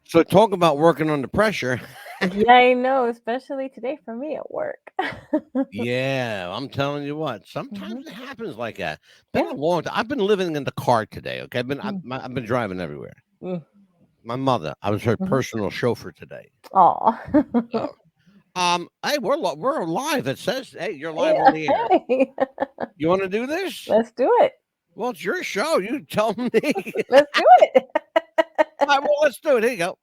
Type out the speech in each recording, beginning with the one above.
So talk about working under pressure. Yeah, I know, especially today for me at work. Yeah, I'm telling you what. Hmm. Sometimes it happens like that. Been a Yeah. long time. I've been living in the car today. Okay, Mm, I've been driving everywhere. mm, My mother, I was her mhm. personal chauffeur today. Aw. Oh, hey, we're live. It says, hey, you're live on Yeah, the air. hey, You want to do this? let's do it. Well, it's your show. You tell me. Let's do it. All right, well, let's do it. Here you go.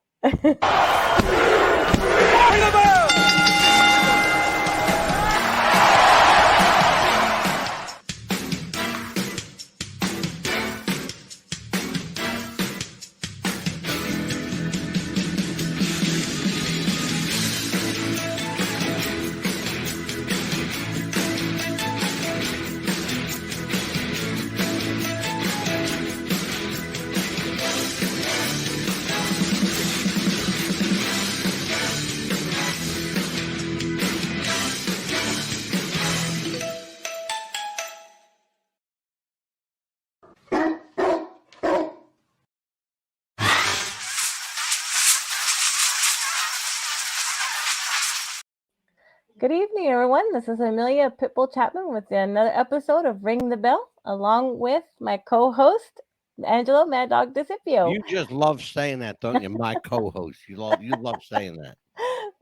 Good evening, everyone. This is Amelia Pitbull Chapman with another episode of Ring the Bell, along with my co-host Angelo Mad Dog DeCipio. You just love saying that, don't you? My co-host. You love saying that.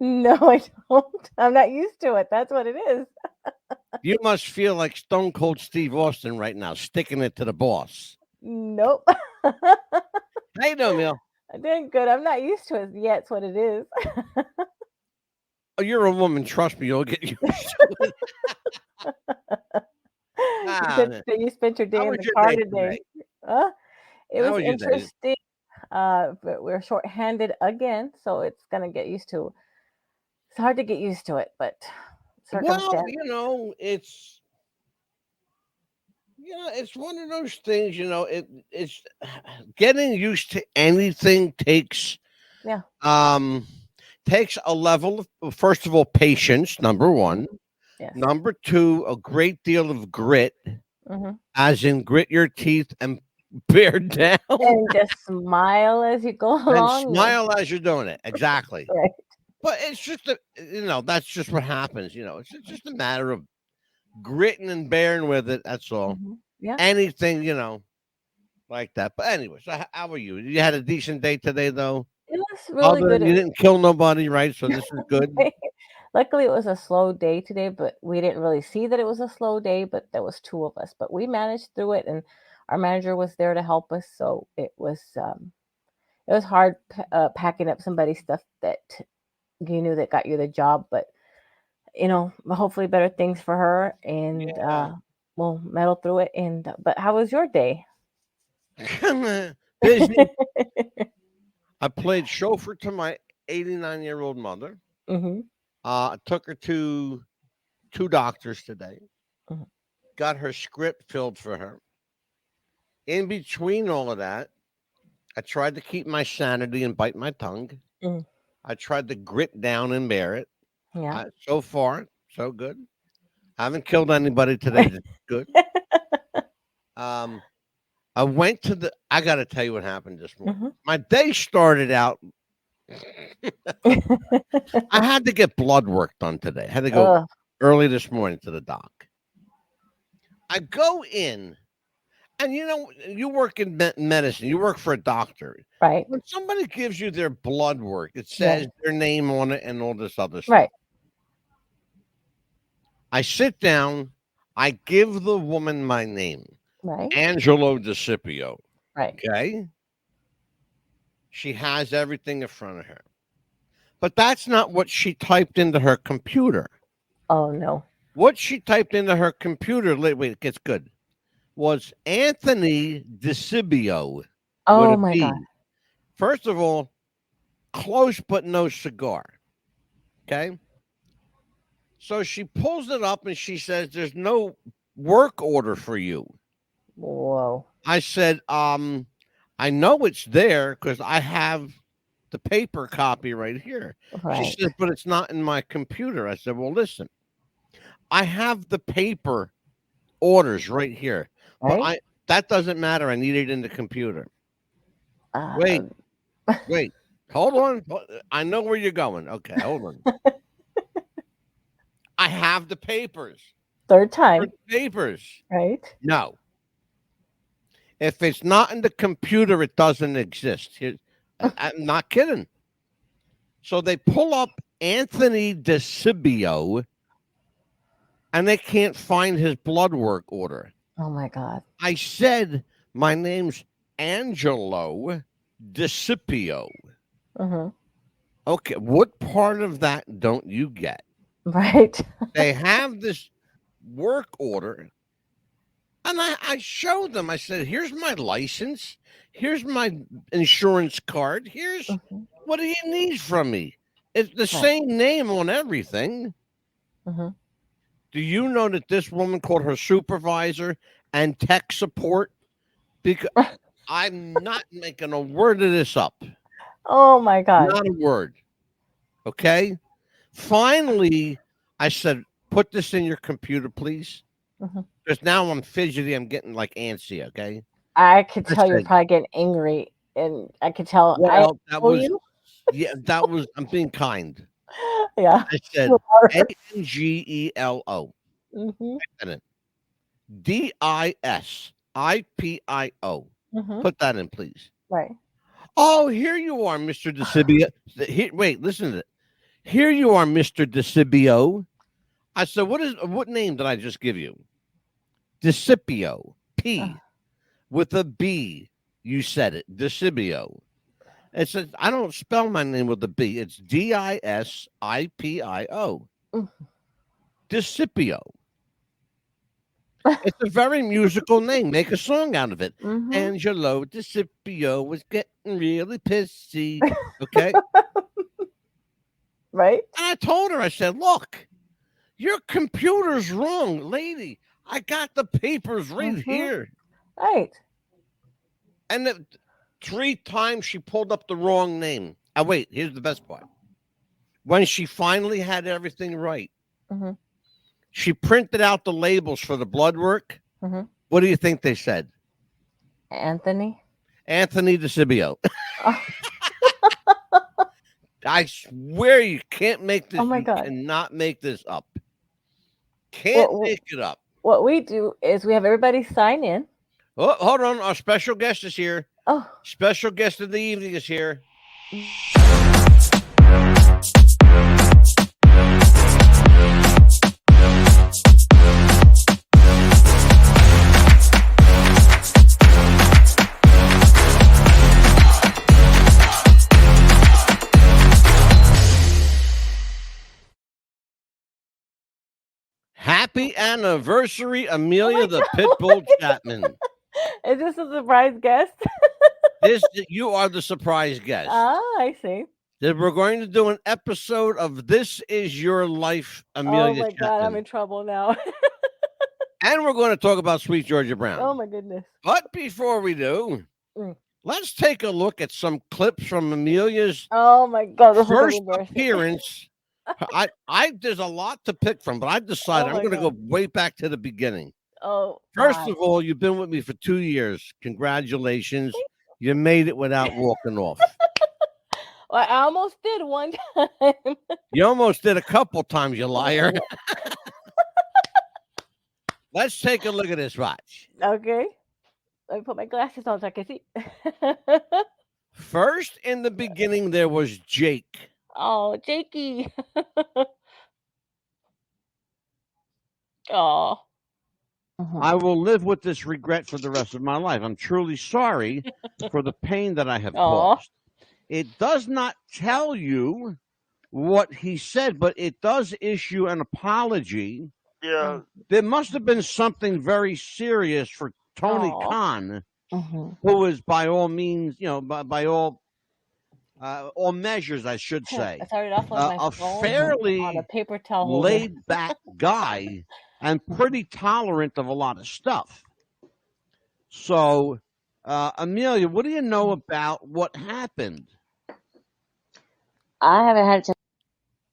No, I don't. I'm not used to it. That's what it is. You must feel like Stone Cold Steve Austin right now, sticking it to the boss. Nope. How you doing, Neil? I'm doing good. I'm not used to it yet. It's what it is. Oh, you're a woman. Trust me, you'll get used to it. You Ah, said that you spent your day how in was the your car day today. today? It How was was your day? interesting, but we're short-handed again, so it's gonna get used to. It's hard to get used to it, but Well, circumstance. it's one of those things. It's getting used to anything Yeah. um takes a level of, first of all, patience. Number Mhm. one. Yes. Number two, a great deal of grit, Hmm. as in grit your teeth and bear down And just smile as you go and along. smile as you're doing it. Exactly. Right. But it's just that's just what happens. It's just a matter of gritting and bearing with it. That's all. Yeah. Anything, like that. But anyway, so how are you? You had a decent day today, though. It was really Other good. than you didn't kill nobody, right? So this is good. Luckily, it was a slow day today, but we didn't really see that it was a slow day. But there was two of us, but we managed through it, and our manager was there to help us. So it was hard packing up somebody's stuff that you knew that got you the job, but hopefully better things for her, and Yeah. we'll meddle through it. And but how was your day? Busy. I played chauffeur to my 89-year-old mother. Hmm. Took her to two doctors today. Hmm. Got her script filled for her. In between all of that, I tried to keep my sanity and bite my tongue. Hmm. I tried to grit down and bear it. Yeah. So far, so good. I haven't killed anybody today. That's good. Um, I went to the. I got to tell you what happened this morning. Hmm. My day started out. I had to get blood work done today. I had to go Ugh, early this morning to the doc. I go in, and you work in medicine. You work for a doctor. right. When somebody gives you their blood work, it Yes. says their name on it and all this other stuff. Right. I sit down. I give the woman my name, Right. Angelo DeCipio. Right. Okay. She has everything in front of her. But that's not what she typed into her computer. Oh no. What she typed into her computer, wait, it gets good, was Anthony DeCibio with Oh a my God. B. First of all, close but no cigar. Okay. So she pulls it up and she says, there's no work order for you. Whoa. I said, I know it's there because I have the paper copy right here. She Right. says, but it's not in my computer. I said, well, listen, I have the paper orders right here, but Right. that doesn't matter. I need it in the computer. Uh, Wait, wait. Hold on. I know where you're going. Okay, hold on. I have the papers. Third For time, the papers. right? No. If it's not in the computer, it doesn't exist. I'm not kidding. So they pull up Anthony DeCibio and they can't find his blood work order. Oh my God. I said, my name's Angelo DeCipio. Mm-hmm. Okay, what part of that don't you get? Right. They have this work order, and I showed them. I said, here's my license. Here's my insurance card. Here's Mm-hmm. what do you need from me? It's the Right. same name on everything. Mm-hmm. Do you know that this woman called her supervisor and tech support? Because I'm not making a word of this up. Oh my God. Not a word. Okay. Finally, I said, put this in your computer, please. Mm-hmm. Because now I'm fidgety. I'm getting like antsy. Okay. I could I tell you're said, probably getting angry, and I could tell. I well, that know was, you. yeah, that was, I'm being kind. Yeah. I said, You are. Angelo. Mm-hmm. And then DISIPIO. Mm-hmm. Put that in, please. Right. Oh, here you are, Mr. DeCibio. Wait, listen to it. Here you are, Mr. DeCibio. I said, what name did I just give you? DeCipio. P with a B. You said it. DeCibio. It says, I don't spell my name with a B. It's DISIPIO. Mm-hmm. DeCipio. It's a very musical name. Make a song out of it. Mm-hmm. Angelo DeCipio was getting really pissy. Okay. Right. And I told her, I said, look, your computer's wrong, lady. I got the papers right Mm-hmm. here. Right. And 3 times she pulled up the wrong name. Oh, wait, here's the best part. When she finally had everything right, Mm-hmm. she printed out the labels for the blood work. Mm-hmm. What do you think they said? Anthony. Anthony DeCibio. Oh. I swear you can't make this. Oh my You God. cannot make this up. Can't make it up. What we do is we have everybody sign in. Oh, hold on. Our special guest is here. Oh. Special guest of the evening is here. Happy anniversary, Amelia the Pitbull Chapman. Is this a surprise guest? You are the surprise guest. I see. That we're going to do an episode of This Is Your Life, Amelia Oh my Chapman. God, I'm in trouble now. And we're going to talk about Sweet Georgia Brown. Oh my goodness. But before we do, Mm. let's take a look at some clips from Amelia's Oh my God, this first is embarrassing. appearance. There's a lot to pick from, but I decided Oh I'm my going to go way back to the beginning. Oh. First God. of all, you've been with me for 2 years. Congratulations. You made it without walking off. Well, I almost did one time. You almost did a couple times, you liar. Let's take a look at this watch. Okay. Let me put my glasses on so I can see. First, in the beginning, there was Jake. Oh, Jakey. Oh. I will live with this regret for the rest of my life. I'm truly sorry for the pain that I have caused. It does not tell you what he said, but it does issue an apology. Yeah. There must have been something very serious for Tony Khan, who is by all means, by all measures, I should say, I started off with my a phone fairly on a paper towel holder. laid back guy and pretty tolerant of a lot of stuff. So, Amelia, what do you know about what happened? I haven't had a chance.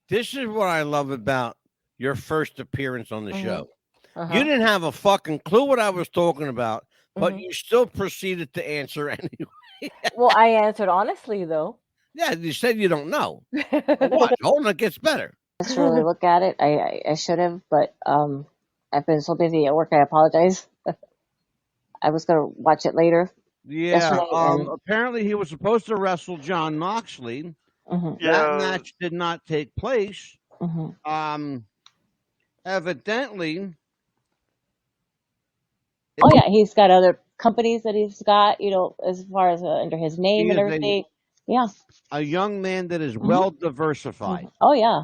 This is what I love about your first appearance on the show. Uh-huh. You didn't have a fucking clue what I was talking about, but you still proceeded to answer anyway. Well, I answered honestly, though. Yeah, you said you don't know. Watch. Hold on, it gets better. To really look at it. I should have, but I've been so busy at work. I apologize. I was gonna watch it later Yeah. yesterday, and Apparently, he was supposed to wrestle John Moxley. mhm, That Yeah. match did not take place. mhm. Evidently, Oh yeah, he's got other companies that he's got. As far as under his name he and is everything. Yeah. a young man that is Mhm, well diversified. Oh yeah.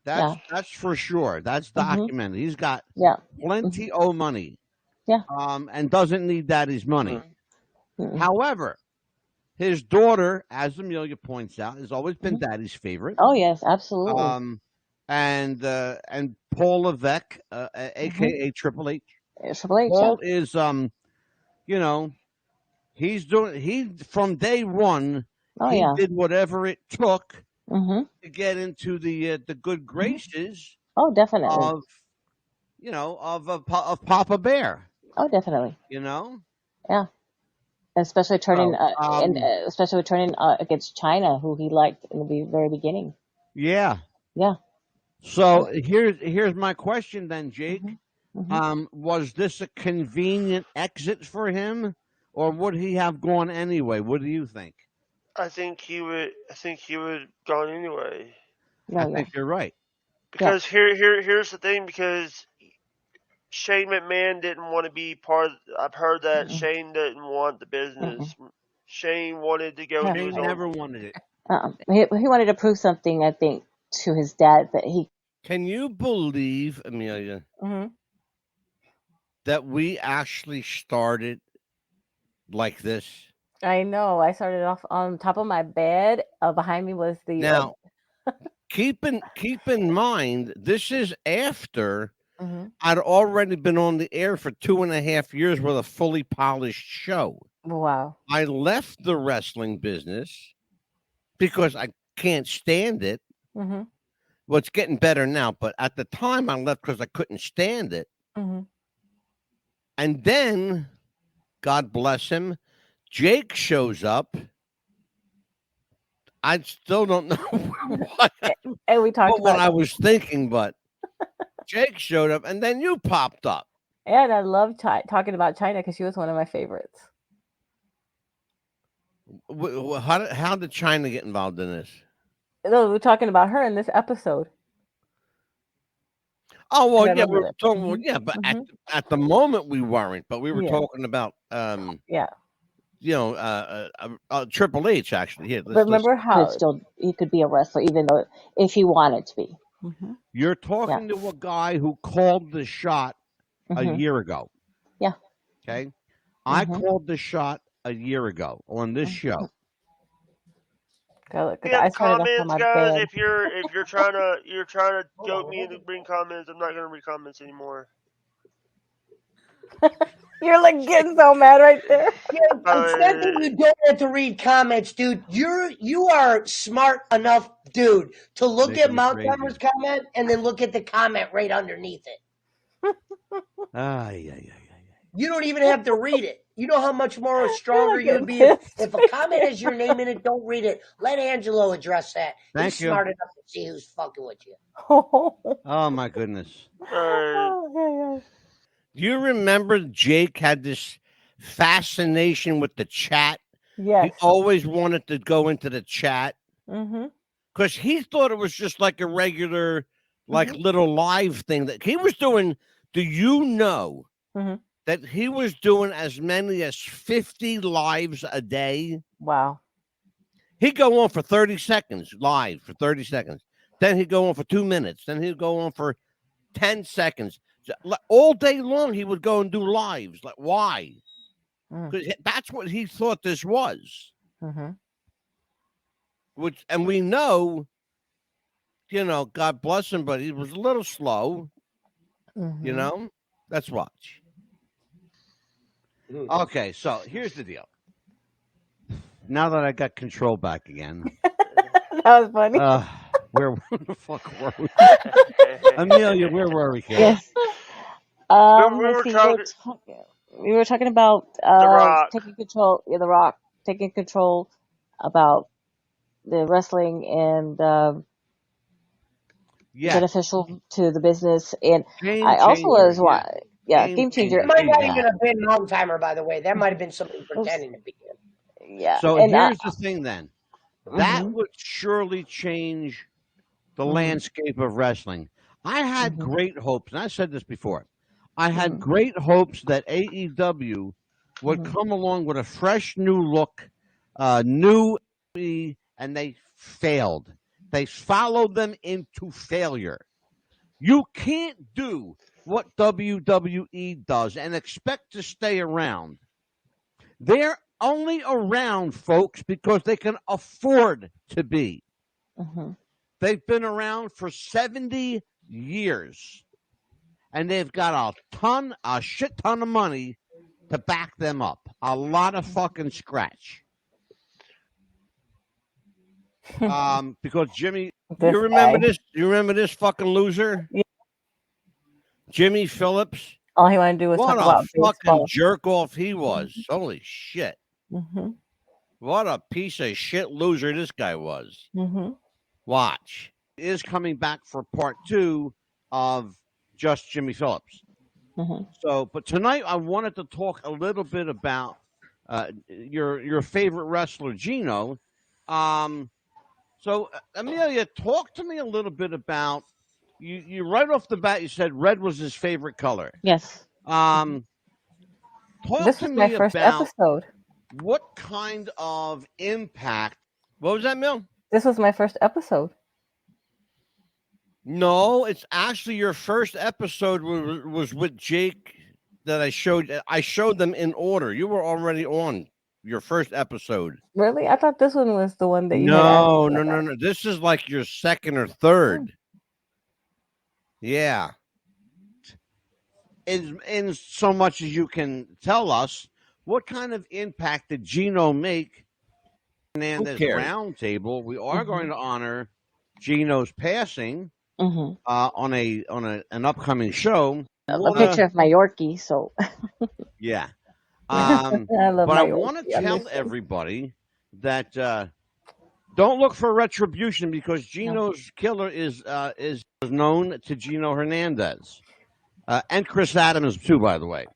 Yeah. That's for sure. That's Mhm. documented. He's got Yeah. plenty of money. Yeah. And doesn't need daddy's money. Mm-mm. However, his daughter, as Amelia points out, has always been daddy's favorite. Oh yes, absolutely. And Paul Levesque, Mhm. aka Triple H. Triple H. Paul is he from day one Oh he yeah. did whatever it took Mhm. to get into the good graces Oh definitely. of Papa Bear. Oh definitely. Yeah. Especially turning So, and especially turning against China, who he liked in the very beginning. yeah. Yeah. So here's my question then, Jake. Mhm. Was this a convenient exit for him, or would he have gone anyway? What do you think? I think he would gone anyway. I Oh yeah. think you're right. Because here's the thing. Because Shane McMahon didn't want to be part. I've heard that Mm-mm. Shane didn't want the business. Shane wanted to go Yeah. do He his never own. wanted it. He wanted to prove something, I think, to his dad that he. Can you believe, Amelia, Hmm. that we actually started like this? I know. I started off on top of my bed. Behind me was the. Now, keep in mind, this is after Mhm. I'd already been on the air for 2.5 years with a fully polished show. Wow. I left the wrestling business because I can't stand it. Hmm. Well, it's getting better now, but at the time I left because I couldn't stand it. Hmm. And then, God bless him, Jake shows up. I still don't know And we talked what about. I was thinking, but Jake showed up, and then you popped up. And I love talking about China because she was one of my favorites. How did China get involved in this? No, we're talking about her in this episode. Oh well, I yeah, we remember were that. talking. Well, yeah, but at the moment we weren't. But we were Yeah. talking about Yeah. Triple H actually. Here, But remember how. He could be a wrestler, even though if he wanted to be. Mhm. You're talking to a guy who called the shot a Mhm. year ago. Yeah. Okay, I Mhm. called the shot a year ago on this show. Because Yeah, I the started off on comments, my guys. bed. If you're trying to goat me into reading comments, I'm not gonna read comments anymore. You're like getting so mad right there. Yeah, it's not that you don't have to read comments, dude. You are smart enough, dude, to look Making at me Mount crazy. Carmer's comment and then look at the comment right underneath it. Yeah. You don't even have to read it. You know how much more stronger You're you would be getting if a comment has your name in it. Don't read it. Let Angelo address that. Thank He's you. smart enough to see who's fucking with you. Oh my goodness. Oh, Do you remember Jake had this fascination with the chat? yes. He always wanted to go into the chat Mm-hmm. because he thought it was just like a regular, little live thing that he was doing. Do you know that he was doing as many as 50 lives a day? Wow. He'd go on for 30 seconds live for 30 seconds. Then he'd go on for 2 minutes. Then he'd go on for 10 seconds. All day long, he would go and do lives. Like, why? Because that's what he thought this was. And we know, God bless him, but he was a little slow. Let's watch. Okay, so here's the deal. Now that I got control back again. That was funny. Where the fuck were we? Amelia, where were we, Kate? Yes. We were talking about The Rock. taking control. Yeah, The Rock taking control about the wrestling and Yeah. beneficial to the business. And Game I also was changer, game changer. It might not Exactly. even have been Mountain Timer, by the way. That might have been somebody pretending to be him. Yeah, So and here's the thing then. That mhm, would surely change the mhm, landscape of wrestling. I had mhm, great hopes, and I said this before. I had mhm, great hopes that AEW would mhm, come along with a fresh new look, new, and they failed. They followed them into failure. You can't do what WWE does and expect to stay around. They're only around, folks, because they can afford to be. mhm. They've been around for 70 years, and they've got a shit ton of money to back them up. A lot of fucking scratch. Because Jimmy, This you remember guy. this? You remember this fucking loser, Yeah. Jimmy Phillips? All he wanted to do was What talk a about fucking baseball. jerk off he was! Holy shit! Mm-hmm. What a piece of shit loser this guy was. Mm-hmm. Watch. He is coming back for part 2 of just Jimmy Phillips. Mhm. So, but tonight I wanted to talk a little bit about your favorite wrestler, Gino. So, Amelia, talk to me a little bit about you. Right off the bat, you said red was his favorite color. Yes. Talk This to was my me first about episode. what kind of impact. What was that, Mil? This was my first episode. No, it's actually your first episode was with Jake that I showed. I showed them in order. You were already on your first episode. Really? I thought this one was the one that you had asked No, me no, about. no, no. This is like your second or Oh. third. Yeah. In so much as you can tell us, what kind of impact did Gino make? And this roundtable, we are going to honor Gino's passing Mhm. on an upcoming show. A picture of my Yorkie. So. Yeah. I love But my I want to Yorkie. I tell miss him. everybody that don't look for retribution because Gino's killer is known to Gino Hernandez and Chris Adams too. By the way,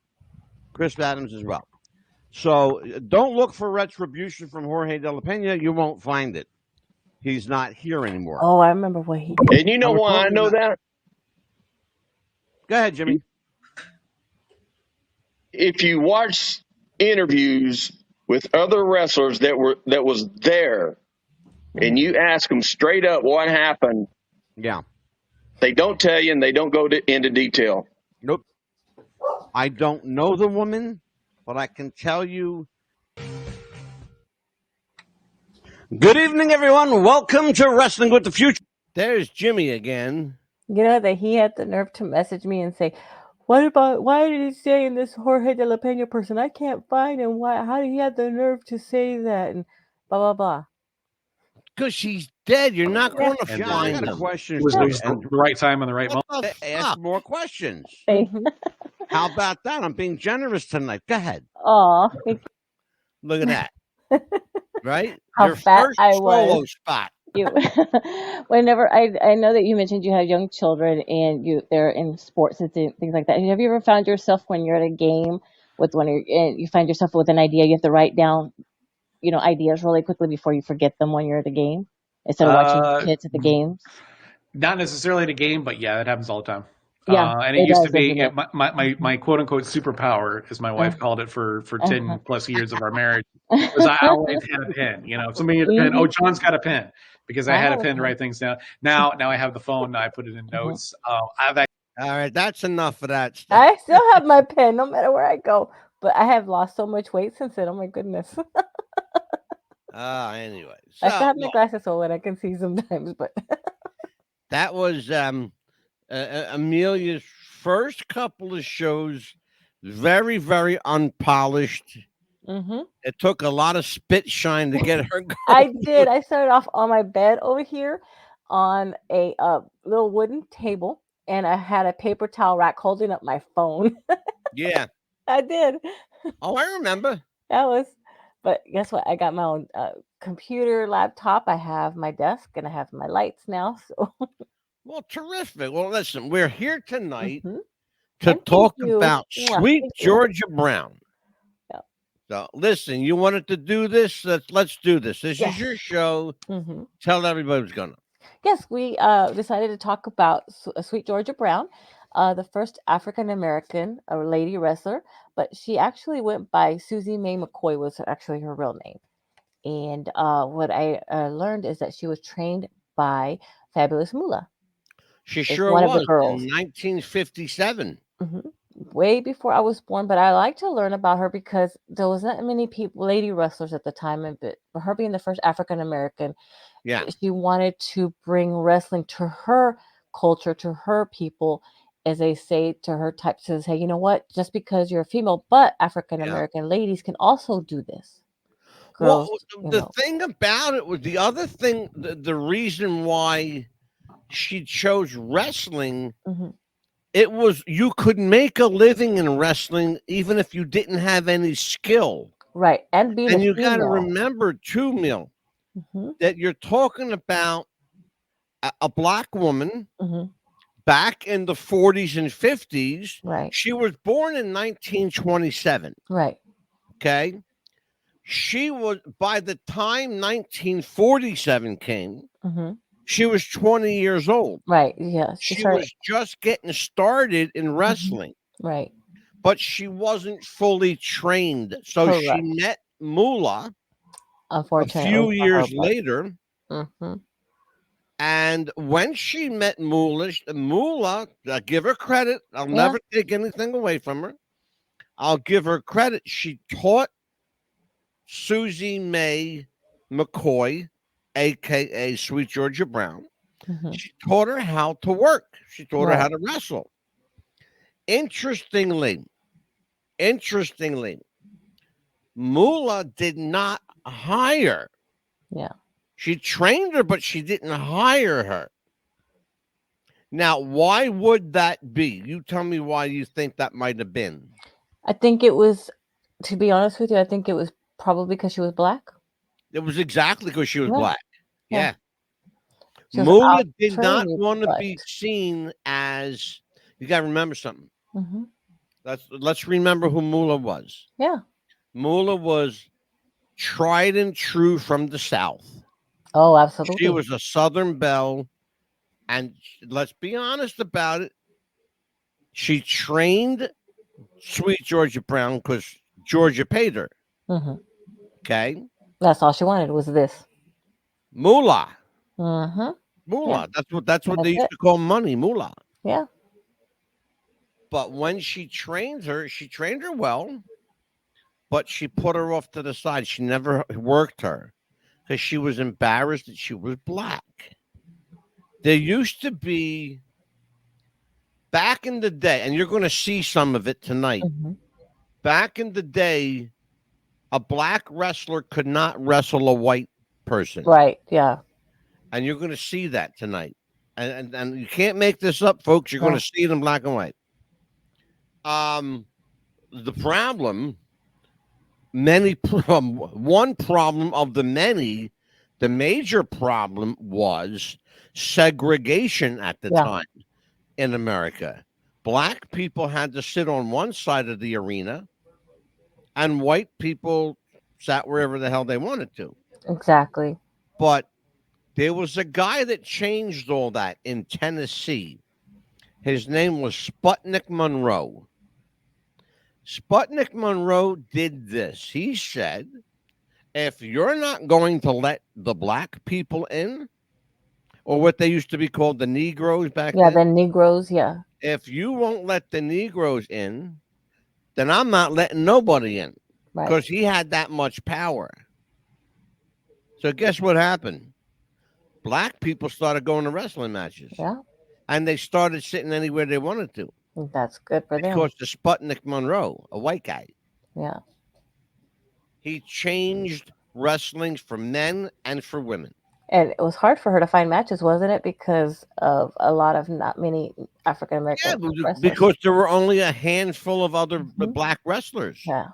Chris Adams as well. So don't look for retribution from Jorge De La Pena. You won't find it. He's not here anymore. Oh, I remember what he did. And you know why I know that? Go ahead, Jimmy. If you watch interviews with other wrestlers that was there, and you ask them straight up what happened, Yeah. they don't tell you and they don't go into detail. Nope. I don't know the woman, but I can tell you. Good evening, everyone. Welcome to Wrestling with the Future. There's Jimmy again. You know that he had the nerve to message me and say, why did he say in this Jorge De La Pena person? I can't find him. How did he have the nerve to say that? And blah, blah, blah. Because she's dead. You're not going to And find then a question. It was for you. the right time and the right moment. Ask more questions. Mhm. How about that? I'm being generous tonight. Go ahead. Aw. Look at that. Right? How Your fat first I solo was. spot. You. Whenever I know that you mentioned you have young children and they're in sports and things like that. Have you ever found yourself when you're at a game with and you find yourself with an idea, you have to write down, ideas really quickly before you forget them when you're at a game instead of watching kids at the games? Not necessarily at a game, but yeah, that happens all the time. Yeah, and it used to does, be doesn't it? my quote unquote superpower, as my wife called it for 10 plus years of our marriage, Uh-huh. was I always had a pen. If somebody had a pen, oh, John's got a pen, because I had a pen to write things down. Now I have the phone. I put it in notes. I've All right, that's enough of that stuff. I still have my pen no matter where I go. But I have lost so much weight since then. Oh, my goodness. Anyway. I still have my glasses on and I can see sometimes. But that was Amelia's first couple of shows. Very, very unpolished. mm-hmm. It took a lot of spit shine to get her going. I did. I started off on my bed over here on a little wooden table, and I had a paper towel rack holding up my phone. Yeah. I did. Oh, I remember. But guess what? I got my own computer laptop. I have my desk and I have my lights now. So Well, terrific. Well, listen, we're here tonight Mhm. to And thank talk you. about Mwah. Sweet Thank you. Georgia Brown. Yeah. So, listen, you wanted to do this? Let's do this. This Yes. is your show. hmm Tell everybody what's going on. Yes, we decided to talk about Sweet Georgia Brown, the first African American lady wrestler, but she actually went by Susie Mae McCoy was actually her real name. And what I learned is that she was trained by Fabulous Moolah. She It's sure one of the was girls. in 1957. Way before I was born, but I like to learn about her because there was not many people, lady wrestlers at the time, and but for her being the first African American, Yeah. she wanted to bring wrestling to her culture, to her people, as they say to her type to say, you know what, just because you're a female, but African American ladies can also do this. Girls, Well, the thing about it was the other thing, the reason why she chose wrestling, it was you could make a living in wrestling even if you didn't have any skill. Right. And being And a you got to female. remember too, Mill, that you're talking about a black woman back in the 40s and 50s. Right. She was born in 1927. Right. Okay. She was, by the time 1947 came, she was 20 years old. Right. Yes. She was just getting started in wrestling. Right. But she wasn't fully trained. So she Correct. met Moolah a Unfortunately, few for her, years but- later. And when she met Moolah, I give her credit. I'll never take anything away from her. I'll give her credit. She taught Susie Mae McCoy, a.k.a. Sweet Georgia Brown. She taught her how to work. She taught her how to wrestle. Interestingly, Moolah did not hire. Yeah. She trained her, but she didn't hire her. Now, why would that be? You tell me why you think that might have been. I think it was, to be honest with you, I think it was probably because she was black. It was exactly because she was black. Yeah. Moolah did not want to be seen as, you got to remember something. Let's remember who Moolah was. Yeah. Moolah was tried and true from the South. Oh, absolutely. She was a Southern belle. And let's be honest about it. She trained Sweet Georgia Brown because Georgia paid her. Okay. That's all she wanted was this. Moolah. Moolah. Yeah. That's what they used to call money, moolah. Yeah. But when she trained her well, but she put her off to the side. She never worked her because she was embarrassed that she was black. There used to be, back in the day, and you're going to see some of it tonight. Back in the day, a black wrestler could not wrestle a white person. Right. Yeah. And you're going to see that tonight. And you can't make this up, folks. You're going to see it in black and white. The problem, one problem of the many, the major problem was segregation at the time in America. Black people had to sit on one side of the arena, and white people sat wherever the hell they wanted to. Exactly. But there was a guy that changed all that in Tennessee. His name was Sputnik Monroe. Sputnik Monroe did this. He said, if you're not going to let the black people in, or what they used to be called the Negroes back then. Yeah, the Negroes, yeah. If you won't let the Negroes in, then I'm not letting nobody in. Because he had that much power. So guess what happened? Black people started going to wrestling matches. Yeah. And they started sitting anywhere they wanted to. That's good for them. Because the Sputnik Monroe, a white guy. Yeah. He changed wrestling for men and for women. And it was hard for her to find matches, wasn't it? Because of a lot of not many African American wrestlers. Because there were only a handful of other black wrestlers. Yeah.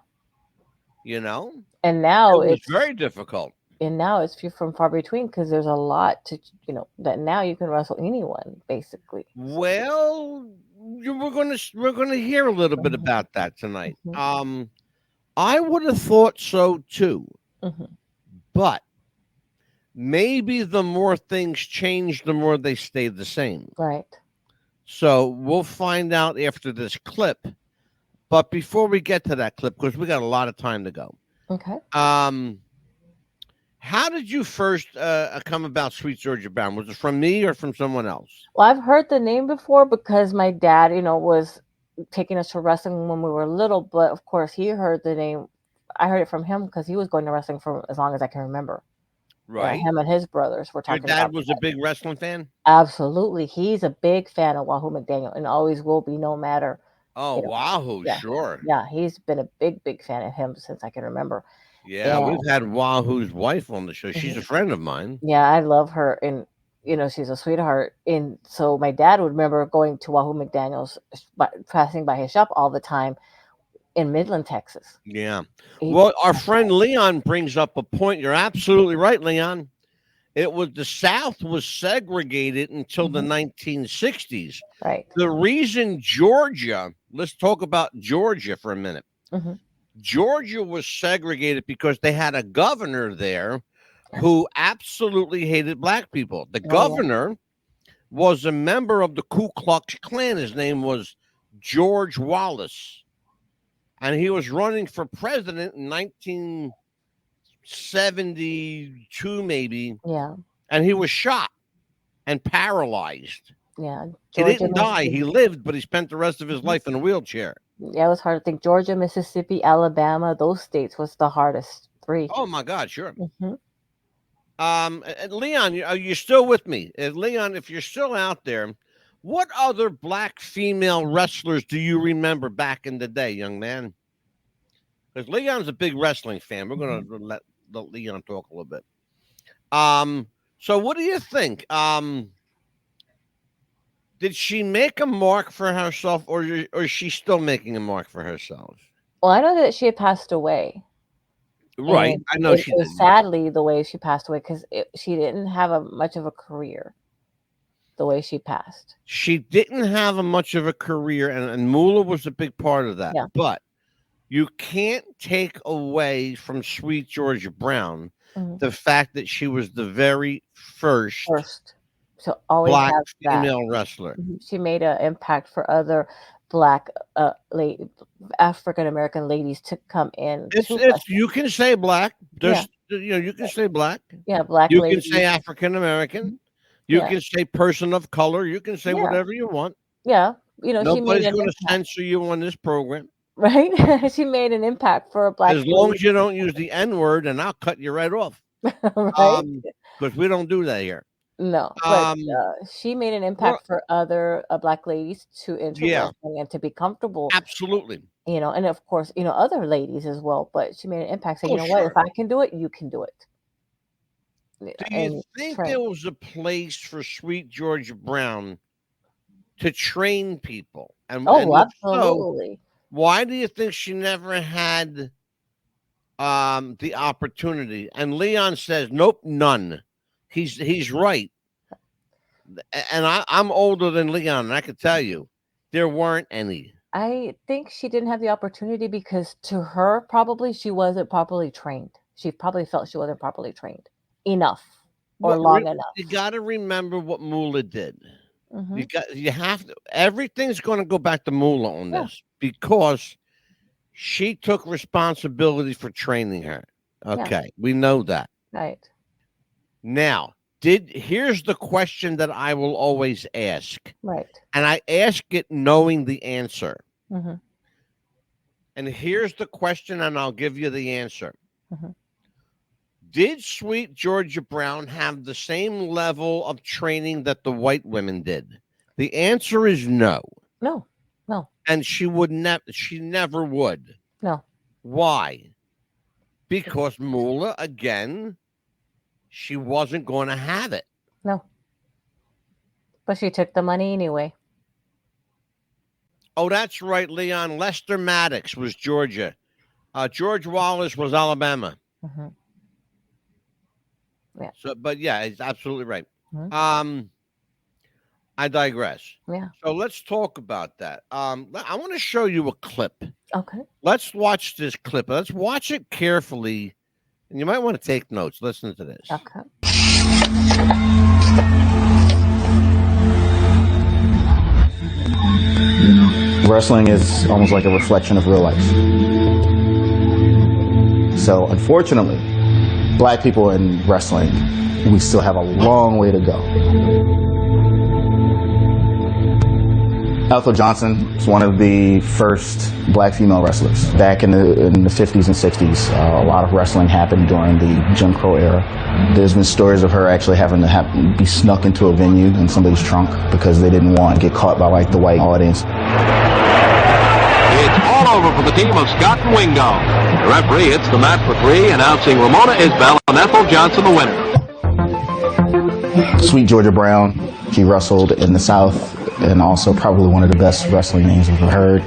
You know? And now it was very difficult. and now it's few from far between because there's a lot to, that now you can wrestle anyone basically. Well, we're gonna hear a little bit about that tonight. I would have thought so too, but maybe the more things change, the more they stay the same. Right. So we'll find out after this clip. But before we get to that clip, because we got a lot of time to go. Okay. How did you first come about Sweet Georgia Brown? Was it from me or from someone else? Well, I've heard the name before because my dad, was taking us to wrestling when we were little. But of course, he heard the name. I heard it from him because he was going to wrestling for as long as I can remember. Right. Him and his brothers were Your talking dad about was that. a big wrestling fan? Absolutely. He's a big fan of Wahoo McDaniel and always will be, no matter. Oh, Wahoo, Yeah. sure. Yeah, he's been a big, big fan of him since I can remember. Yeah, we've had Wahoo's wife on the show. She's a friend of mine. Yeah, I love her, and she's a sweetheart. And so my dad would remember going to Wahoo McDaniel's, passing by his shop all the time in Midland, Texas. Yeah. Well, our friend Leon brings up a point. You're absolutely right, Leon. The South was segregated until the 1960s. Right. The reason Georgia, let's talk about Georgia for a minute. Georgia was segregated because they had a governor there who absolutely hated black people. The governor was a member of the Ku Klux Klan. His name was George Wallace. And he was running for president in 1972, maybe. Yeah. And he was shot and paralyzed. Yeah. He didn't die. He lived, but he spent the rest of his life in a wheelchair. Yeah, it was hard to think. Georgia, Mississippi, Alabama, those states was the hardest 3. Oh, my God, sure. Leon, are you still with me? Leon, if you're still out there, what other black female wrestlers do you remember back in the day, young man? Because Leon's a big wrestling fan. We're going to let Leon talk a little bit. So what do you think? Did she make a mark for herself, or is she still making a mark for herself? Well, I know that she had passed away. Right. And I know she did. Sadly, the way she passed away, because she didn't have much of a career the way she passed. She didn't have much of a career, and Moolah was a big part of that. Yeah. But you can't take away from Sweet Georgia Brown the fact that she was the very first So always black have that. female wrestler. She made an impact for other black African American ladies to come in. You can say black. You can say black. Yeah, black You ladies. can say African American. You can say person of color. You can say whatever you want. Yeah, Nobody's going to censor you on this program. Right? She made an impact for a black. As long as you don't use the N-word, and I'll cut you right off. Right? Because we don't do that here. No, but she made an impact for other black ladies to enter wrestling and to be comfortable. Absolutely. And of course, other ladies as well. But she made an impact saying, what, if I can do it, you can do it. Do you think there was a place for Sweet Georgia Brown to train people? And absolutely. So, why do you think she never had the opportunity? And Leon says, nope, none. He's right. And I'm older than Leon, and I can tell you, there weren't any. I think she didn't have the opportunity because to her, probably she wasn't properly trained. She probably felt she wasn't properly trained enough or long enough. You got to remember what Moolah did. You have to. Everything's going to go back to Moolah on this because she took responsibility for training her. Okay, we know that. Right. Now, here's the question that I will always ask. Right. And I ask it knowing the answer. And here's the question, and I'll give you the answer. Did Sweet Georgia Brown have the same level of training that the white women did? The answer is no. No. And she never would. No. Why? Because Moolah, again, she wasn't going to have it. No. But she took the money anyway. Oh, that's right, Leon. Lester Maddox was Georgia. George Wallace was Alabama. Yeah. So, but yeah, it's absolutely right. Mhm. I digress. Yeah. So let's talk about that. I want to show you a clip. Okay. Let's watch this clip. Let's watch it carefully, and you might want to take notes. Listen to this. Okay. Wrestling is almost like a reflection of real life. So unfortunately, black people in wrestling, we still have a long way to go. Ethel Johnson was one of the first black female wrestlers. Back in the 50s and 60s, a lot of wrestling happened during the Jim Crow era. There's been stories of her actually having to be snuck into a venue in somebody's trunk because they didn't want to get caught by like the white audience. It's all over for the team of Scott and Wingo. The referee hits the mat for 3, announcing Ramona Isbell and Ethel Johnson the winner. Sweet Georgia Brown, she wrestled in the South, and also probably one of the best wrestling names I've ever heard.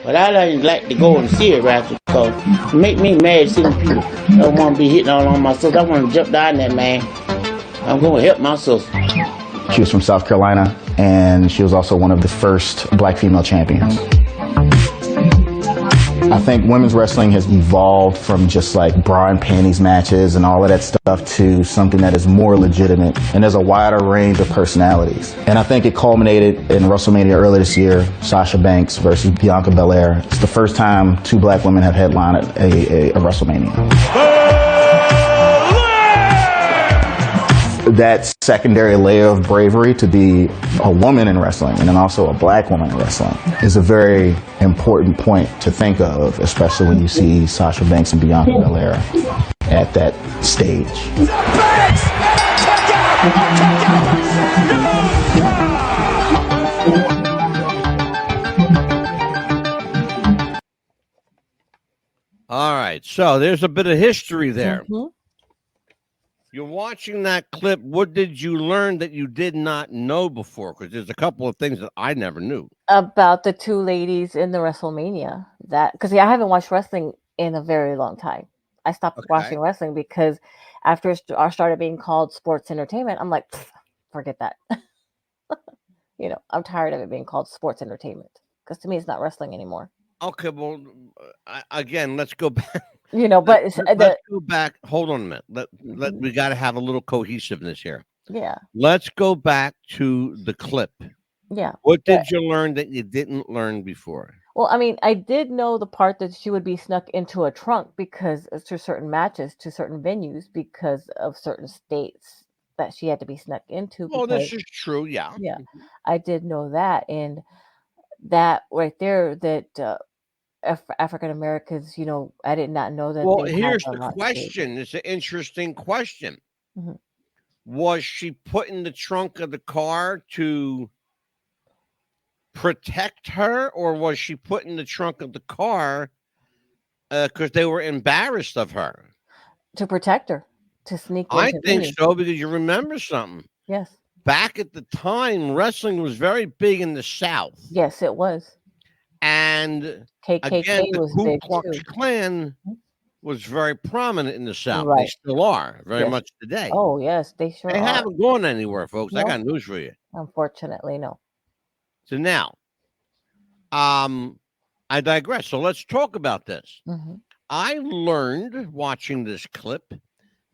But I don't like to go and see a wrestler because it make me mad seeing people. I don't want to be hitting all on my sister. I want to jump down there, man. I'm going to help my sister. She was from South Carolina, and she was also one of the first black female champions. I think women's wrestling has evolved from just like bra and panties matches and all of that stuff to something that is more legitimate, and there's a wider range of personalities. And I think it culminated in WrestleMania earlier this year, Sasha Banks versus Bianca Belair. It's the first time 2 black women have headlined a WrestleMania. That secondary layer of bravery to be a woman in wrestling and then also a black woman in wrestling is a very important point to think of, especially when you see Sasha Banks and Bianca Belair at that stage. All right, so there's a bit of history there. Mhm. You're watching that clip. What did you learn that you did not know before? Because there's a couple of things that I never knew. About the 2 ladies in the WrestleMania. That because I haven't watched wrestling in a very long time. I stopped watching wrestling because after it started being called sports entertainment, I'm like, forget that. I'm tired of it being called sports entertainment because to me it's not wrestling anymore. Okay, well, again, let's go back. But let's go back. Hold on a minute. We got to have a little cohesiveness here. Yeah. Let's go back to the clip. Yeah. What did you learn that you didn't learn before? Well, I mean, I did know the part that she would be snuck into a trunk because to certain matches, to certain venues, because of certain states that she had to be snuck into. Well, this is true. Yeah. Yeah. I did know that. And that right there, that African Americans, I did not know that. Well, here's the question. It's an interesting question. Mhm. Was she put in the trunk of the car to protect her, or was she put in the trunk of the car because they were embarrassed of her? To protect her, to sneak into I think venues. so, because you remember something. Yes. Back at the time, wrestling was very big in the South. Yes, it was. And KKK again, the was Ku big Klux too. Klan was very prominent in the South. They Right. still are very Yes. much today. Oh, yes, they sure They are. haven't gone anywhere, folks. I No. got news for you. Unfortunately, no. So now, I digress. So let's talk about this. Mhm. I learned watching this clip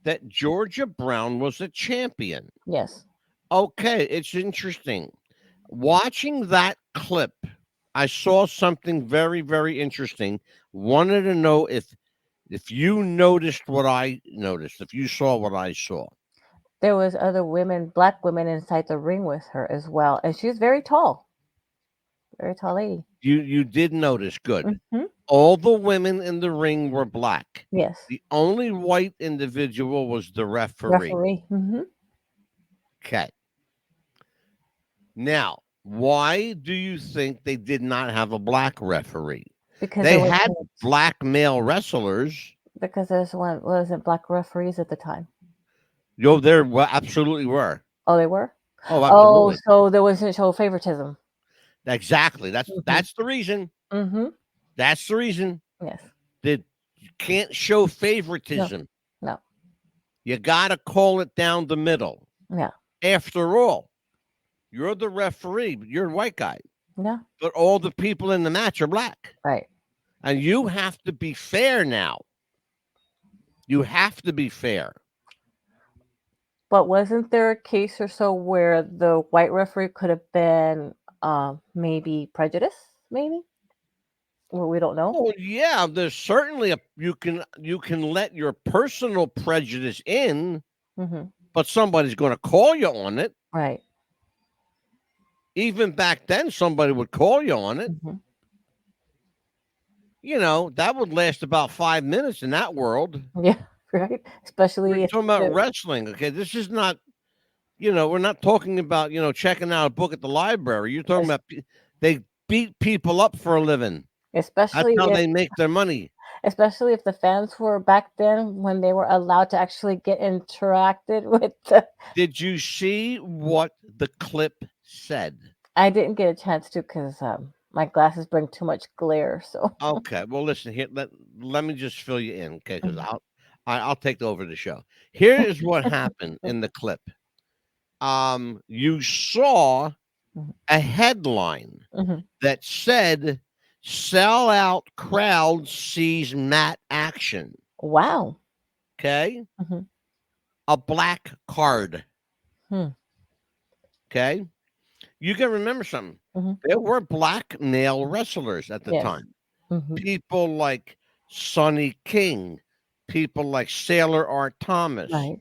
that Georgia Brown was a champion. Yes. Okay, it's interesting. Watching that clip, I saw something very, very interesting. Wanted to know if you noticed what I noticed, if you saw what I saw. There was other women, black women inside the ring with her as well. And she's very tall. Very tall lady. You did notice. Good. Mhm. All the women in the ring were black. Yes. The only white individual was the referee. Mhm. Okay. Now, why do you think they did not have a black referee? Because they there had was- black male wrestlers. Because there wasn't black referees at the time. Yo, there absolutely were. Oh, they were? Oh, Oh, absolutely. so there wasn't show favoritism. Exactly. That's the reason. Mm-hmm. That's the reason. Yes. That you can't show favoritism. No. You got to call it down the middle. Yeah. After all, you're the referee, but you're a white guy. Yeah. But all the people in the match are black. Right. And you have to be fair now. You have to be fair. But wasn't there a case or so where the white referee could have been maybe prejudiced? Maybe. Well, we don't know. Oh yeah, there's certainly you can let your personal prejudice in, but somebody's going to call you on it. Right. Even back then, somebody would call you on it. You know, that would last about 5 minutes in that world. Yeah, right. Especially we're talking about wrestling. Okay, this is not. You know, we're not talking about checking out a book at the library. You're talking about they beat people up for a living. Especially that's how they make their money. Especially if the fans were back then when they were allowed to actually get interacted with. Did you see what the clip said? I didn't get a chance to because my glasses bring too much glare. So okay, well, listen here. Let me just fill you in, okay? Because I'll take over the show. Here is what happened in the clip. You saw a headline that said "Sellout crowd sees mat action." Wow. Okay. A black card. Okay. You can remember something. There were black male wrestlers at the time. People like Sonny King, people like Sailor Art Thomas. Right.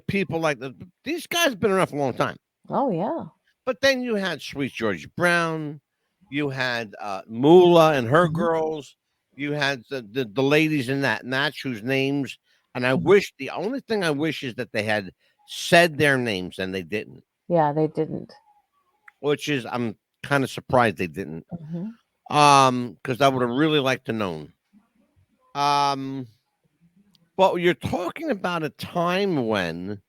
People like these guys have been around for a long time. Oh yeah. But then you had Sweet George Brown, you had Moolah and her girls, you had the ladies in that match whose names, and I wish the only thing I wish is that they had said their names and they didn't. Yeah, they didn't. Which is I'm kind of surprised they didn't. Because I would have really liked to know. But you're talking about a time when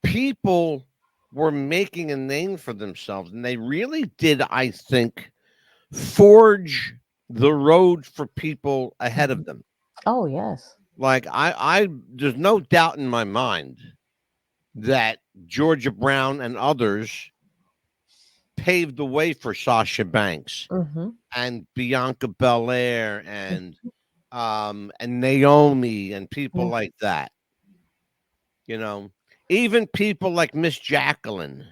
people were making a name for themselves, and they really did, I think, forge the road for people ahead of them. Oh yes. Like I there's no doubt in my mind that Georgia Brown and others paved the way for Sasha Banks and Bianca Belair and Naomi and people like that. You know, even people like Miss Jacqueline.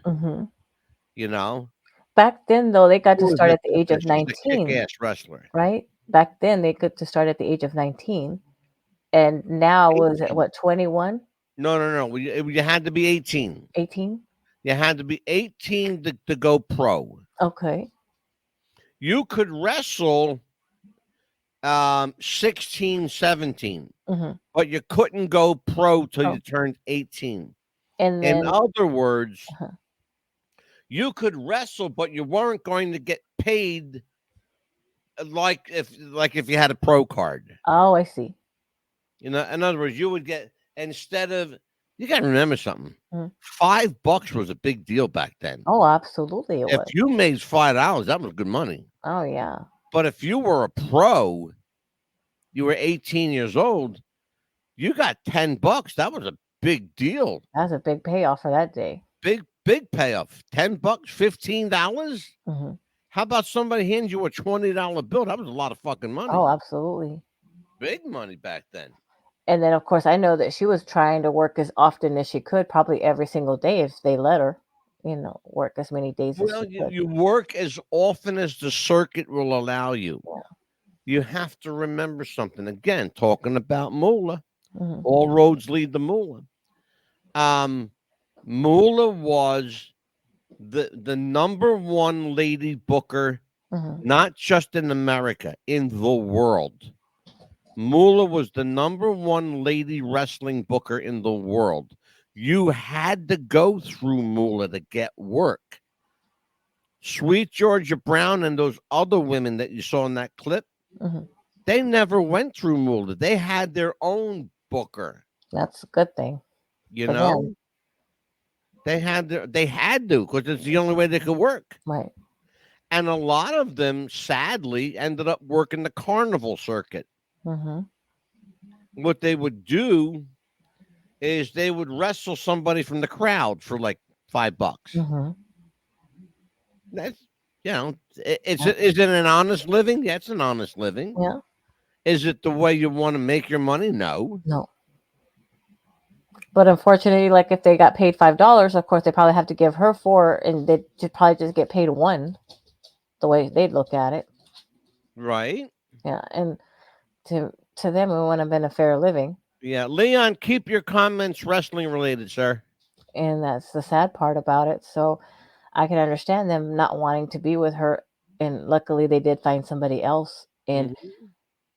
You know, back then though they got to start at the age of 19. Kick-ass wrestler, right? Back then they got to start at the age of 19, and now 18. Was it what 21? No. You had to be 18. 18. You had to be 18 to go pro. Okay. You could wrestle 16, 17, but you couldn't go pro till you turned 18. And then, in other words, you could wrestle, but you weren't going to get paid like if you had a pro card. Oh, I see. You know, in other words, you would get instead of you got to remember something. $5 was a big deal back then. Oh, absolutely, it if was. you made $5, that was good money. Oh yeah. But if you were a pro, you were 18 years old, you got $10. That was a big deal. That's a big payoff for that day. Big payoff. $10, $15. How about somebody hands you a $20 bill? That was a lot of fucking money. Oh, absolutely. Big money back then. And then, of course, I know that she was trying to work as often as she could, probably every single day if they let her, work as many days as she could. You work as often as the circuit will allow you. Yeah. You have to remember something. Again, talking about Moolah, all roads lead to Moolah. Moolah was the number one lady booker, not just in America, in the world. Moolah was the number one lady wrestling booker in the world. You had to go through Moolah to get work. Sweet Georgia Brown and those other women that you saw in that clip, they never went through Moolah. They had their own booker. That's a good thing. You know, they had to because it's the only way they could work. Right. And a lot of them, sadly, ended up working the carnival circuit. What they would do is they would wrestle somebody from the crowd for like $5. Mm-hmm. That's, is it an honest living? Yeah, it's an honest living. Yeah. Is it the way you want to make your money? No. No. But unfortunately, like if they got paid $5, of course they probably have to give her $4, and they should probably just get paid $1. The way they'd look at it, right? Yeah, and to them, it wouldn't have been a fair living. Yeah, Leon, keep your comments wrestling related, sir. And that's the sad part about it. So I can understand them not wanting to be with her, and luckily they did find somebody else. And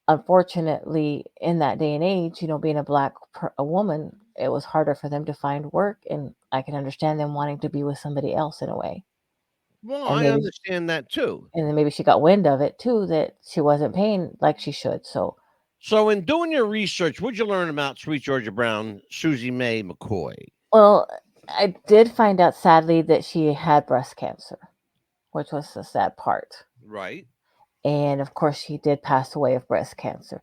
unfortunately, in that day and age, being a woman, it was harder for them to find work, and I can understand them wanting to be with somebody else in a way. Well, I understand that too. And then maybe she got wind of it too, that she wasn't paying like she should. So in doing your research, what'd you learn about Sweet Georgia Brown, Susie Mae McCoy? Well, I did find out sadly that she had breast cancer, which was the sad part. Right. And of course, she did pass away of breast cancer.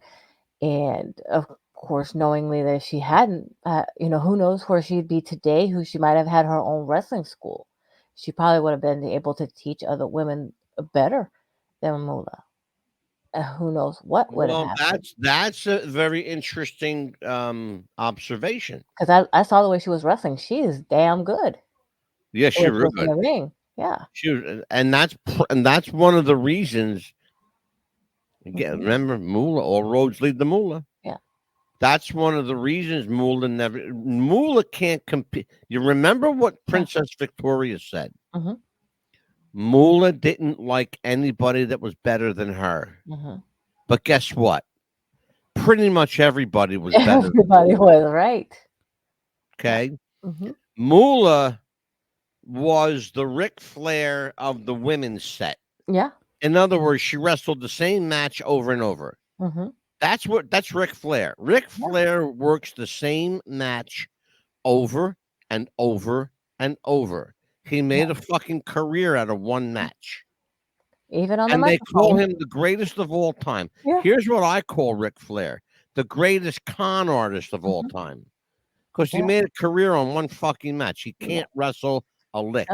And of course, knowingly that she hadn't, who knows where she'd be today, who she might have had her own wrestling school. She probably would have been able to teach other women better than Moolah. Who knows what would have happened. That's a very interesting observation. Because I saw the way she was wrestling. She is damn good. Yeah, she was good. In the ring. Yeah. She was, and that's one of the reasons. Again, remember, Moolah, all roads lead to Moolah. Yeah. That's one of the reasons Moolah can't compete. You remember what Princess Victoria said? Mm-hmm. Moolah didn't like anybody that was better than her. Mm-hmm. But guess what? Pretty much everybody was better. Everybody was, right. Okay. Mm-hmm. Moolah was the Ric Flair of the women's set. Yeah. In other words, she wrestled the same match over and over. Mm-hmm. That's Ric Flair. Ric Flair works the same match over and over and over. He made a fucking career out of one match. Even on the microphone. And they call him the greatest of all time. Yeah. Here's what I call Ric Flair, the greatest con artist of all time. Because he made a career on one fucking match. He can't wrestle a lick.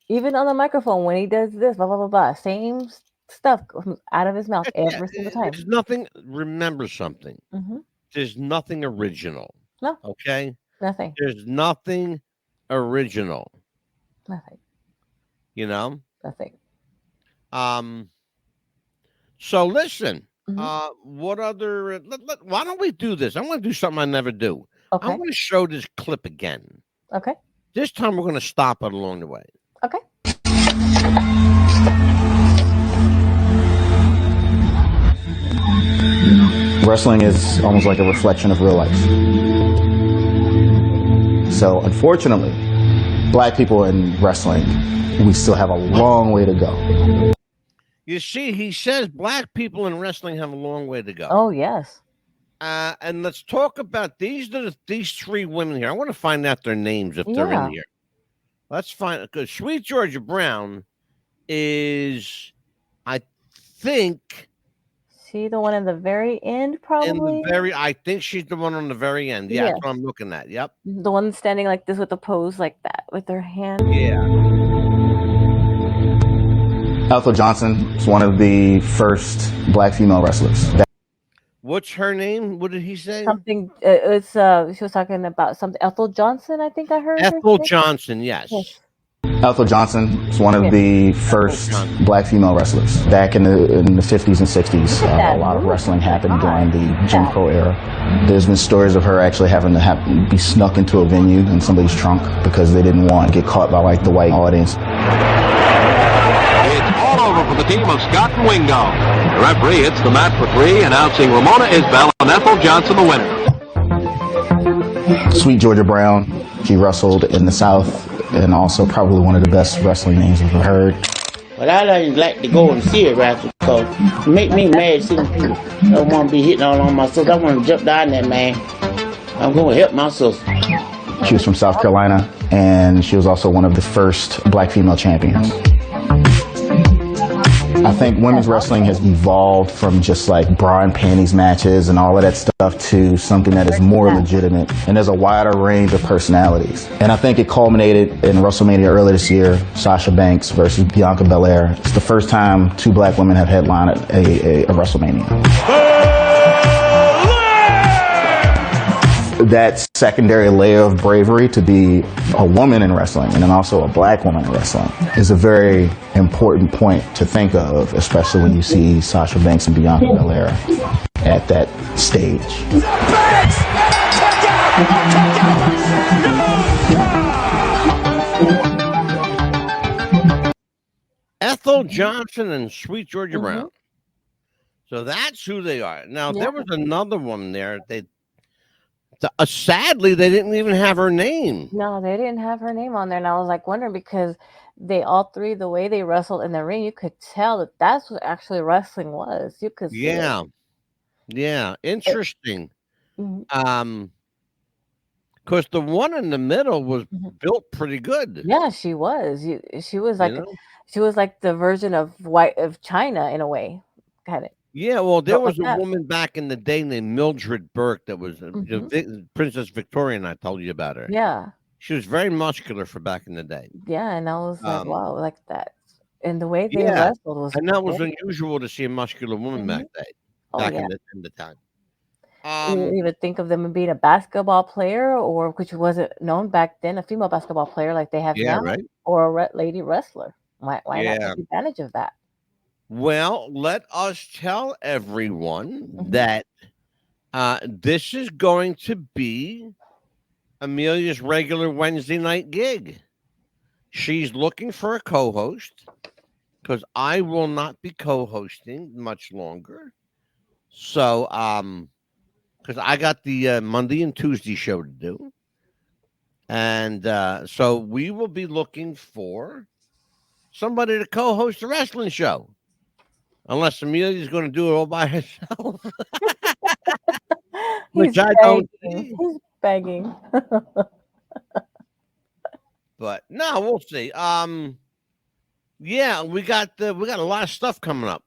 Even on the microphone, when he does this, blah, blah, blah, blah, same stuff out of his mouth every single time. There's nothing, remember something. Mm-hmm. There's nothing original. No. Okay? Nothing. There's nothing original. Nothing. Nothing. Nothing. So listen, what other, why don't we do this? I want to do something I never do. Okay. I want to show this clip again. Okay. This time we're going to stop it along the way. Okay. Wrestling is almost like a reflection of real life. So unfortunately, Black people in wrestling, we still have a long way to go. You see, he says Black people in wrestling have a long way to go. Oh, yes. And let's talk about these three women here. I want to find out their names if they're in here. Let's find, because Sweet Georgia Brown is, I think, she the one in the very end, probably. I think she's the one on the very end. Yeah, that's what I'm looking at. Yep. The one standing like this with the pose like that with her hand. Yeah. Ethel Johnson is one of the first Black female wrestlers. What's her name? What did he say? Something. It's she was talking about something. Ethel Johnson, I think I heard. Ethel Johnson, yes. Ethel Johnson is one of the first Black female wrestlers. Back in the 50s and 60s, a lot of wrestling happened during the Jim Crow era. There's been stories of her actually having to be snuck into a venue in somebody's trunk because they didn't want to get caught by like the white audience. It's all over for the team of Scott and Wingo. The referee hits the mat for 3, announcing Ramona Isbell and Ethel Johnson the winner. Sweet Georgia Brown, she wrestled in the South and also probably one of the best wrestling names I've ever heard. But I like to go and see it wrestle because it make me mad seeing people. I don't want to be hitting all on my sister. I want to jump down there, man. I'm going to help my sister. She was from South Carolina, and she was also one of the first Black female champions. I think women's wrestling has evolved from just like bra and panties matches and all of that stuff to something that is more legitimate, and there's a wider range of personalities. And I think it culminated in WrestleMania earlier this year, Sasha Banks versus Bianca Belair. It's the first time two black women have headlined a WrestleMania. That secondary layer of bravery to be a woman in wrestling and then also a black woman in wrestling is a very important point to think of, especially when you see Sasha Banks and Bianca Belair at that stage. Ethel Johnson and Sweet Georgia Brown. So that's who they are. Now, there was another one there. Sadly, they didn't even have her name. No, they didn't have her name on there. And I was like wondering because they all three, the way they wrestled in the ring, you could tell that that's what actually wrestling was. You could see it. Yeah. Interesting. Because the one in the middle was built pretty good. Yeah, she was. She was like she was like the version of China in a way, kind of. Yeah, well, there was a woman back in the day named Mildred Burke that was Princess Victoria, and I told you about her. Yeah. She was very muscular for back in the day. Yeah, and I was like, wow, like that. And the way they wrestled was and that was unusual to see a muscular woman back in the time. You even think of them being a basketball player, or which wasn't known back then, a female basketball player like they have now, right. or a lady wrestler. Why not take advantage of that? Well, let us tell everyone that this is going to be Amelia's regular Wednesday night gig. She's looking for a co-host because I will not be co-hosting much longer. So, because I got the Monday and Tuesday show to do. And so we will be looking for somebody to co-host a wrestling show. Unless Amelia's going to do it all by herself. Which I don't see. He's begging. But no, we'll see. Yeah, we got a lot of stuff coming up.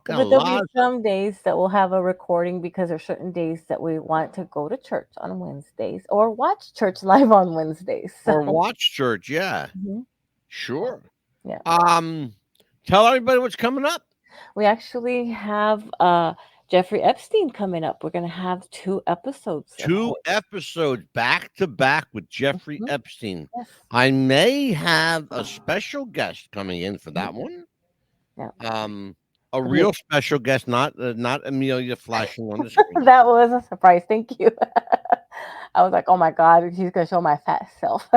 But there'll be some days that we'll have a recording because there are certain days that we want to go to church on Wednesdays or watch church live on Wednesdays. So. Or watch church, yeah. Sure. Yeah. Tell everybody what's coming up. We actually have Jeffrey Epstein coming up. We're going to have 2 episodes. 2 episodes back to back with Jeffrey Epstein. Yes. I may have a special guest coming in for that one. Yeah. A real special guest, not Amelia flashing on the screen. That was a surprise. Thank you. I was like, oh my God, he's going to show my fat self.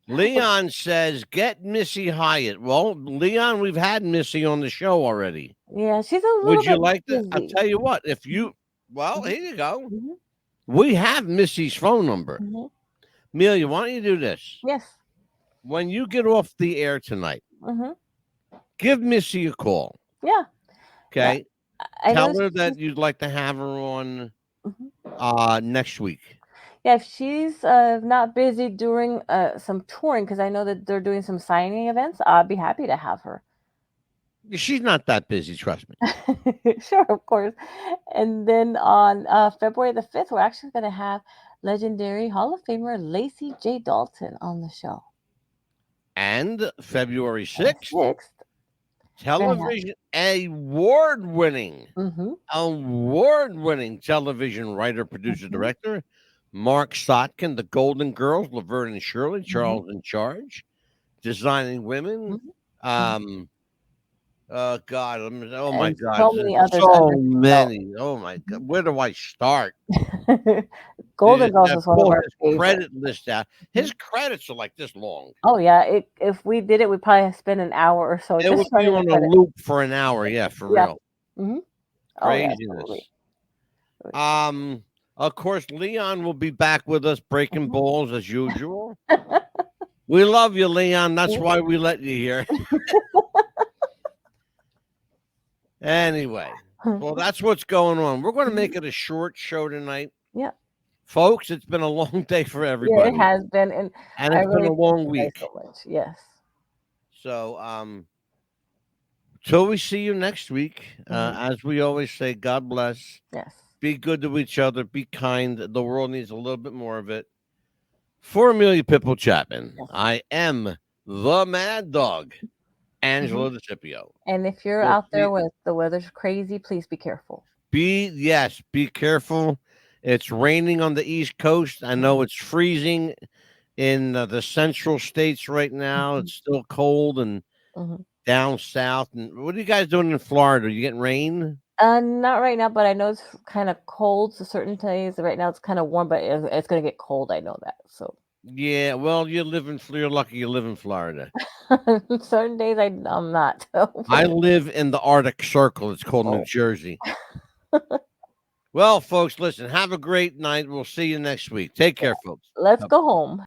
Leon says, get Missy Hyatt. Well, Leon, we've had Missy on the show already. Yeah, she's a little Would you like to? I'll tell you what, if you, well, here you go. We have Missy's phone number. Amelia, why don't you do this? Yes. When you get off the air tonight, give Missy a call. Yeah. Okay. Tell her that you'd like to have her on next week. Yeah, if she's not busy doing some touring, because I know that they're doing some signing events, I'd be happy to have her. She's not that busy, trust me. Sure, of course. And then on February the 5th, we're actually going to have legendary Hall of Famer Lacey J. Dalton on the show. And February 6th, television award-winning television writer, producer, director, Mark Sotkin, The Golden Girls, Laverne and Shirley, Charles in Charge, Designing Women. Oh God! Oh my God! So many others. So many. Oh my God! Where do I start? Golden Girls is one of our favorites. Credit list out. His credits are like this long. Oh yeah! If we did it, we'd probably spend an hour or so. It would be on a loop for an hour. Yeah, for real. Craziness. Yeah, of course, Leon will be back with us, breaking balls as usual. We love you, Leon. That's why we let you here. Anyway, well, that's what's going on. We're going to make it a short show tonight. Yeah. Folks, it's been a long day for everybody. Yeah, it has been. And it's been a long week. So much. Yes. So, till we see you next week, as we always say, God bless. Yes. Be good to each other. Be kind. The world needs a little bit more of it. For Amelia Pipple Chapman, I am the Mad Dog, Angelo DeCipio. And if you're out there with the weather's crazy, please be careful. Be careful. It's raining on the East Coast. I know it's freezing in the central states right now. It's still cold and down south. And what are you guys doing in Florida? Are you getting rain? Not right now, but I know it's kind of cold. So certain days, right now it's kind of warm, but it's going to get cold. I know that. So yeah, well, you're lucky you live in Florida. certain days I'm not. I live in the Arctic Circle. It's called New Jersey. Well, folks, listen, have a great night. We'll see you next week. Take care, folks. Let's go home.